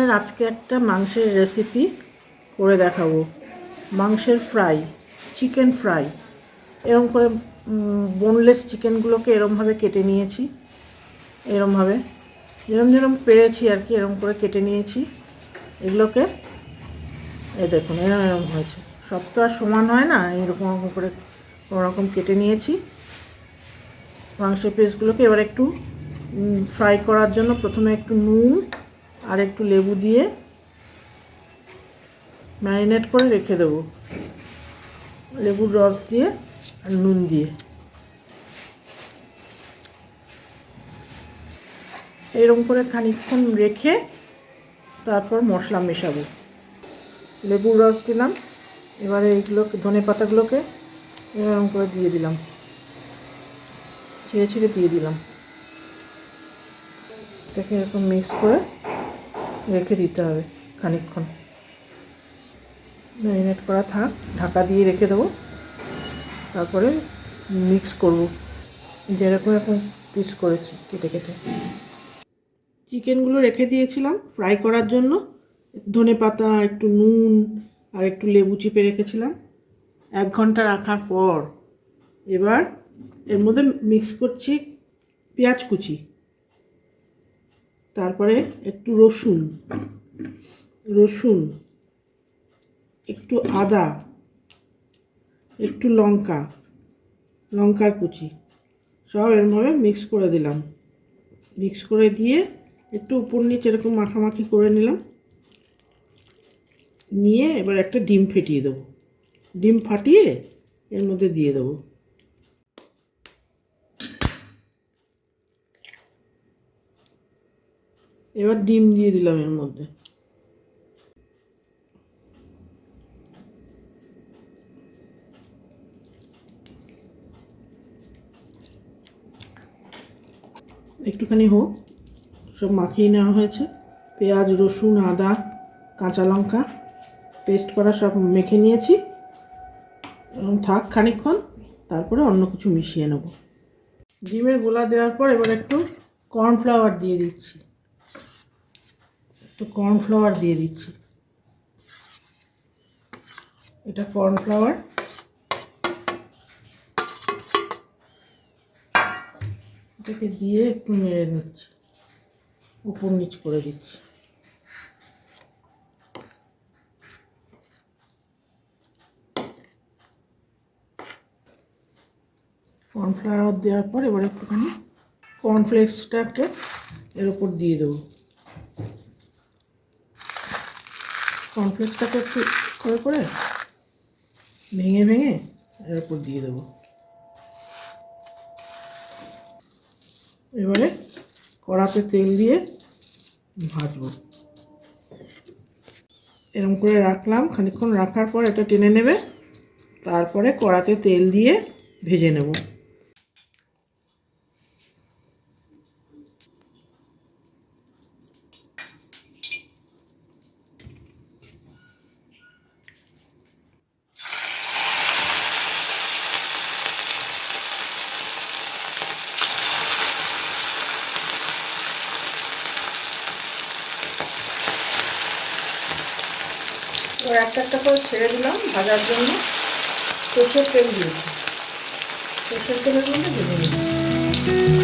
তোমাদের আজকে একটা মাংসের রেসিপি করে দেখাবো। মাংসের ফ্রাই, চিকেন ফ্রাই। এরকম করে বোনলেস চিকেনগুলোকে এরমভাবে কেটে নিয়েছি, এরমভাবে যেরম পেরেছি আর কি, এরম করে কেটে নিয়েছি। এগুলোকে দেখুন এরম হয়েছে। সব তো আর সমান হয় না, এরকম করে কোনোরকম কেটে নিয়েছি মাংসের পিসগুলোকে। এবার একটু ফ্রাই করার জন্য প্রথমে একটু নুন আর একটু লেবু দিয়ে ম্যারিনেট করে রেখে দেবো, লেবুর রস দিয়ে আর নুন দিয়ে। এরকম করে খানিকক্ষণ রেখে তারপর মশলা মেশাবো। লেবুর রস দিলাম, এবারে এইগুলোকে ধনে পাতাগুলোকে এরকম করে দিয়ে দিলাম, ছিঁড়ে ছিঁড়ে দিয়ে দিলাম। এটাকে এরকম মিক্স করে রেখে দিতে হবে খানিকক্ষণ। ম্যারিনেট করা থাক, ঢাকা দিয়ে রেখে দেবো। তারপরে মিক্স করব, যেরকম এরকম পিস করেছি কেটে কেটে। চিকেনগুলো রেখে দিয়েছিলাম ফ্রাই করার জন্য, ধনে পাতা, একটু নুন আর একটু লেবু চিপে রেখেছিলাম। 1 ঘন্টা রাখার পর এবার এর মধ্যে মিক্স করছি পেঁয়াজ কুচি, তারপরে একটু রসুন, একটু আদা, একটু লঙ্কার কুচি, সব এরমভাবে মিক্স করে দিলাম। মিক্স করে দিয়ে একটু উপর নিচে এরকম মাখামাখি করে নিলাম। নিয়ে এবার একটা ডিম ফেটিয়ে দেবো, ডিম ফাটিয়ে এর মধ্যে দিয়ে দেবো। এবার ডিম দিয়ে দিলাম এর মধ্যে। একটুখানি হোক, সব মাখিয়ে নেওয়া হয়েছে। পেঁয়াজ, রসুন, আদা, কাঁচা লঙ্কা পেস্ট করা সব মেখে নিয়েছি। থাক খানিকক্ষণ, তারপরে অন্য কিছু মিশিয়ে নেব। ডিমের গোলা দেওয়ার পর এবার একটু কর্নফ্লাওয়ার দিয়ে দিচ্ছি, এটা কর্নফ্লাওয়ার। এটাকে দিয়ে একটু নেড়ে নিচ্ছি, উপর নিচ করে দিচ্ছি। কর্নফ্লাওয়ার দেওয়ার পর এবার একটুখানি কর্নফ্লেক্সটাকে এর উপর দিয়ে দেবো। কর্নফ্লেক্সটাকে একটু করে ভেঙে এর উপর দিয়ে দেবো। এবারে কড়াতে তেল দিয়ে ভাজবো। এরকম করে রাখলাম, খানিকক্ষণ রাখার পর এটা টেনে নেবে, তারপরে কড়াতে তেল দিয়ে ভেজে নেব। এবার একটা করে ছেড়ে দিলাম ভাজার জন্য। সরষের তেল দিয়েছি, সরষের তেলের মধ্যে ভেজে নিচ্ছি।